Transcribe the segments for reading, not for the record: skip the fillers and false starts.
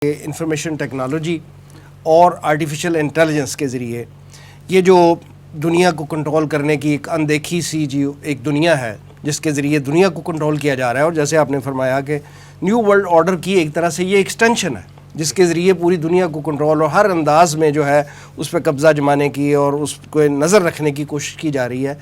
Information technology اور artificial intelligence کے ذریعے یہ جو دنیا کو کنٹرول کرنے کی ایک اندیکھی سی ایک دنیا ہے جس کے ذریعے دنیا کو کنٹرول کیا جا رہا ہے، اور جیسے آپ نے فرمایا کہ نیو ورلڈ آرڈر کی ایک طرح سے یہ ایکسٹینشن ہے جس کے ذریعے پوری دنیا کو کنٹرول اور ہر انداز میں جو ہے اس پہ قبضہ جمانے کی اور اس کو نظر رکھنے کی کوشش کی جا رہی ہے۔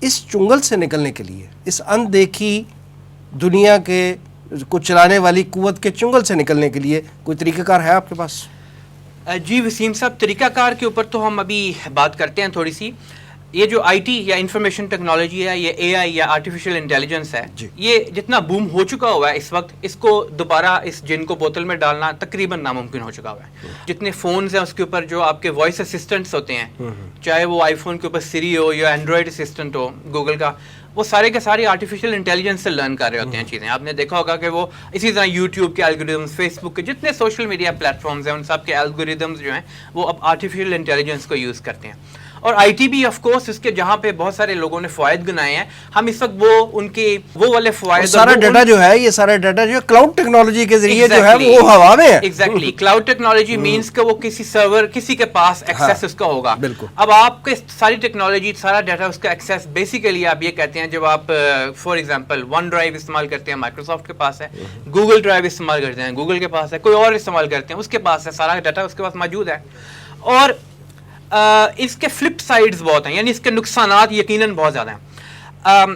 اس چنگل سے نکلنے کے لیے، اس اندیکھی دنیا کے کو چلانے والی قوت کے چنگل سے نکلنے کے لیے کوئی طریقہ کار ہے آپ کے پاس؟ جی وسیم صاحب، طریقہ کار کے اوپر تو ہم ابھی بات کرتے ہیں تھوڑی سی۔ یہ جو آئی ٹی یا انفارمیشن ٹیکنالوجی ہے، یہ اے آئی یا آرٹیفیشل انٹیلیجنس ہے، یہ جتنا بوم ہو چکا ہوا ہے اس وقت، اس کو دوبارہ اس جن کو بوتل میں ڈالنا تقریباً ناممکن ہو چکا ہوا ہے۔ جتنے فونز ہیں اس کے اوپر جو آپ کے وائس اسسٹنٹس ہوتے ہیں، چاہے وہ آئی فون کے اوپر سری ہو یا اینڈرائڈ اسسٹنٹ ہو گوگل کا، وہ سارے کے سارے آرٹیفیشل انٹیلیجنس سے لرن کر رہے ہوتے ہیں چیزیں۔ آپ نے دیکھا ہوگا کہ وہ اسی طرح یوٹیوب کے الگوریدمس، فیس بک کے جتنے سوشل میڈیا پلیٹ فارمز ہیں ان سب کے الگوریدمس جو ہیں وہ اب آرٹیفیشل انٹیلیجنس کو یوز کرتے ہیں۔ اور آئی ٹی بھی آف کورس اس کے جہاں پہ بہت سارے لوگوں نے فوائد گنائے ہیں، ہم اس وقت وہ ان کے وہ والے فوائد، سارا ڈیٹا جو ہے، یہ سارا ڈیٹا جو ہے کلاؤڈ ٹیکنالوجی کے ذریعے جو ہے وہ ہوا میں ہے۔ ایگزیکٹلی، کلاؤڈ ٹیکنالوجی مینس کہ وہ کسی سرور کسی کے پاس ایکسیس اس کا ہوگا۔ بالکل۔ اب آپ کے ساری ٹیکنالوجی، سارا ڈیٹا، اس کا ایکسیس بیسیکلی آپ یہ کہتے ہیں جب آپ فار ایگزامپل ون ڈرائیو استعمال کرتے ہیں، مائکروسافٹ کے پاس ہے، گوگل ڈرائیو استعمال کرتے ہیں، گوگل کے پاس ہے، کوئی اور استعمال کرتے ہیں اس کے پاس ہے، سارا ڈیٹا اس کے پاس موجود ہے۔ اور اس کے فلپ سائڈز بہت ہیں، یعنی اس کے نقصانات یقیناً بہت زیادہ ہیں۔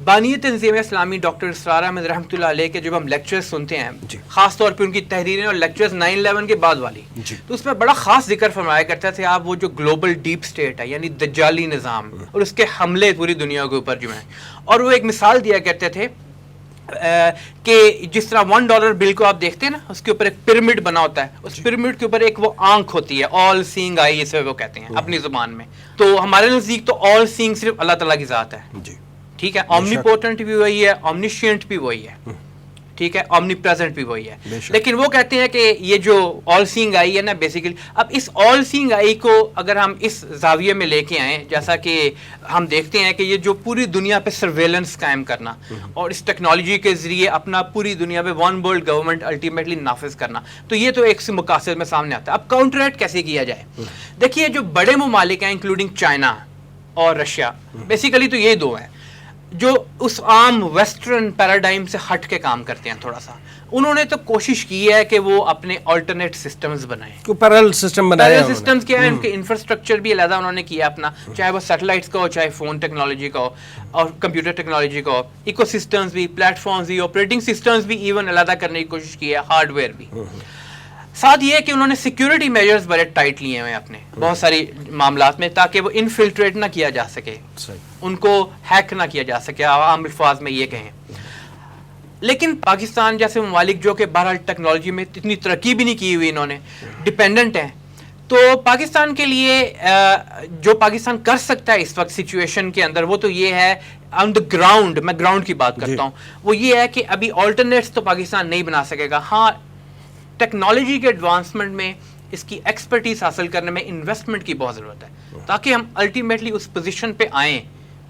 بانی تنظیم اسلامی ڈاکٹر اسرار احمد رحمۃ اللہ علیہ کے جب ہم لیکچرز سنتے ہیں، خاص طور پہ ان کی تحریریں اور لیکچرز 9/11 کے بعد والی، تو اس میں بڑا خاص ذکر فرمایا کرتے تھے آپ وہ جو گلوبل ڈیپ اسٹیٹ ہے، یعنی دجالی نظام اور اس کے حملے پوری دنیا کے اوپر جو ہیں، اور وہ ایک مثال دیا کرتے تھے کہ جس طرح $1 بل کو آپ دیکھتے ہیں نا، اس کے اوپر ایک پیرامڈ بنا ہوتا ہے، اس پیرامڈ کے اوپر ایک وہ آنکھ ہوتی ہے، آل سینگ آئی اسے وہ کہتے ہیں اپنی زبان میں۔ تو ہمارے نزدیک تو آل سینگ صرف اللہ تعالیٰ کی ذات ہے، ٹھیک ہے، اومنی پوٹنٹ بھی وہی ہے، اومنیشینٹ بھی وہی ہے، ٹھیک ہے، اومنی پریزنٹ بھی وہی ہے۔ لیکن وہ کہتے ہیں کہ یہ جو آل سینگ آئی ہے نا، بیسیکلی اب اس آل سینگ آئی کو اگر ہم اس زاویے میں لے کے آئیں، جیسا کہ ہم دیکھتے ہیں کہ یہ جو پوری دنیا پہ سرویلنس قائم کرنا اور اس ٹیکنالوجی کے ذریعے اپنا پوری دنیا پہ ون ورلڈ گورنمنٹ الٹیمیٹلی نافذ کرنا، تو یہ تو ایک سے مقاصد میں سامنے آتا ہے۔ اب کاؤنٹریٹ کیسے کیا جائے؟ دیکھیے جو بڑے ممالک ہیں انکلوڈنگ چائنا اور رشیا، بیسیکلی تو یہ دو ہیں جو اس عام ویسٹرن پیراڈائم سے ہٹ کے کام کرتے ہیں تھوڑا سا۔ انہوں نے تو کوشش کی ہے کہ وہ اپنے آلٹرنیٹ سسٹمز بنائیں، پیرل سسٹم بنائے، پیرل سسٹمز کیا ہے، ان کے انفراسٹرکچر بھی علیحدہ انہوں نے کیا اپنا، چاہے وہ سیٹلائٹس کا ہو، چاہے فون ٹیکنالوجی کا ہو اور کمپیوٹر ٹیکنالوجی کا ہو، ایکو سسٹمز بھی، پلیٹ فارمز بھی، آپریٹنگ سسٹمز بھی ایون علیحدہ کرنے کی کوشش کی ہے، ہارڈ ویئر بھی۔ ساتھ یہ کہ انہوں نے سیکیورٹی میجرز بڑے ٹائٹ لیے ہوئے اپنے بہت ساری معاملات میں، تاکہ وہ انفلٹریٹ نہ کیا جا سکے، ان کو ہیک نہ کیا جا سکے، عام الفاظ میں یہ کہیں۔ لیکن پاکستان جیسے ممالک جو کہ بہرحال ٹیکنالوجی میں اتنی ترقی بھی نہیں کی ہوئی، انہوں نے ڈیپینڈنٹ ہیں، تو پاکستان کے لیے جو پاکستان کر سکتا ہے اس وقت سچویشن کے اندر، وہ تو یہ ہے آن دا گراؤنڈ، میں گراؤنڈ کی بات کرتا ہوں، وہ یہ ہے کہ ابھی آلٹرنیٹس تو پاکستان نہیں بنا سکے گا، ہاں ٹیکنالوجی کے ایڈوانسمنٹ میں اس کی ایکسپرٹیز حاصل کرنے میں انویسٹمنٹ کی بہت ضرورت ہے، تاکہ ہم الٹیمیٹلی اس پوزیشن پہ آئیں،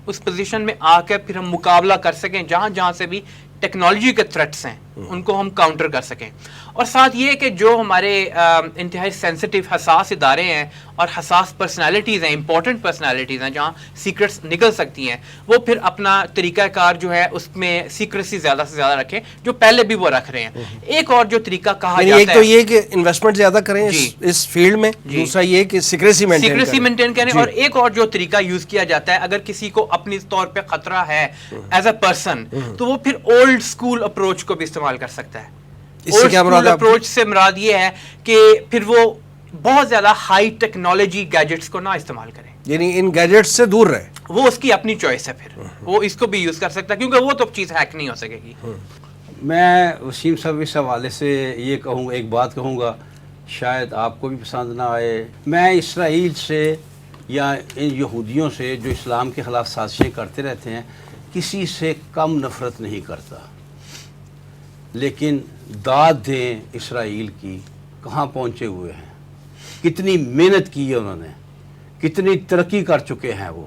اس پوزیشن میں آ کے پھر ہم مقابلہ کر سکیں جہاں جہاں سے بھی ٹیکنالوجی کے تھریٹس ہیں ان کو ہم کاؤنٹر کر سکیں۔ اور ساتھ یہ کہ جو ہمارے انتہائی سینسٹیو حساس ادارے ہیں اور حساس پرسنالٹیز ہیں، امپورٹنٹ پرسنالٹیز ہیں جہاں سیکرٹس نکل سکتی ہیں، وہ پھر اپنا طریقہ کار جو ہے اس میں سیکریسی زیادہ سے زیادہ رکھیں، جو پہلے بھی وہ رکھ رہے ہیں۔ ایک اور جو طریقہ کہا جاتا ہے، ایک تو یہ کہ انویسٹمنٹ زیادہ کریں اس فیلڈ میں، دوسرا یہ کہ سیکریسی مینٹین کریں، اور ایک اور جو طریقہ یوز کیا جاتا ہے، اگر کسی کو اپنی طور پہ خطرہ ہے ایز اے پرسن، تو وہ پھر اولڈ اسکول اپروچ کو بھی استعمال کر سکتا ہے۔ اولڈ اسکول اپروچ سے مراد یہ ہے کہ پھر وہ بہت زیادہ ہائی ٹیکنالوجی گیجٹس کو نہ استعمال کریں، یعنی ان گیجٹس سے دور رہے، وہ اس کی اپنی چوائس ہے، پھر وہ اس کو بھی یوز کر سکتا ہے، کیونکہ وہ تو چیز ہیک نہیں ہو سکے گی۔ میں وسیم صاحب اس حوالے سے یہ کہوں، ایک بات کہوں گا، شاید آپ کو بھی پسند نہ آئے، میں اسرائیل سے یا ان یہودیوں سے جو اسلام کے خلاف سازشیں کرتے رہتے ہیں، کسی سے کم نفرت نہیں کرتا، لیکن داد دیں اسرائیل کی، کہاں پہنچے ہوئے ہیں، کتنی محنت کی ہے انہوں نے، کتنی ترقی کر چکے ہیں وہ،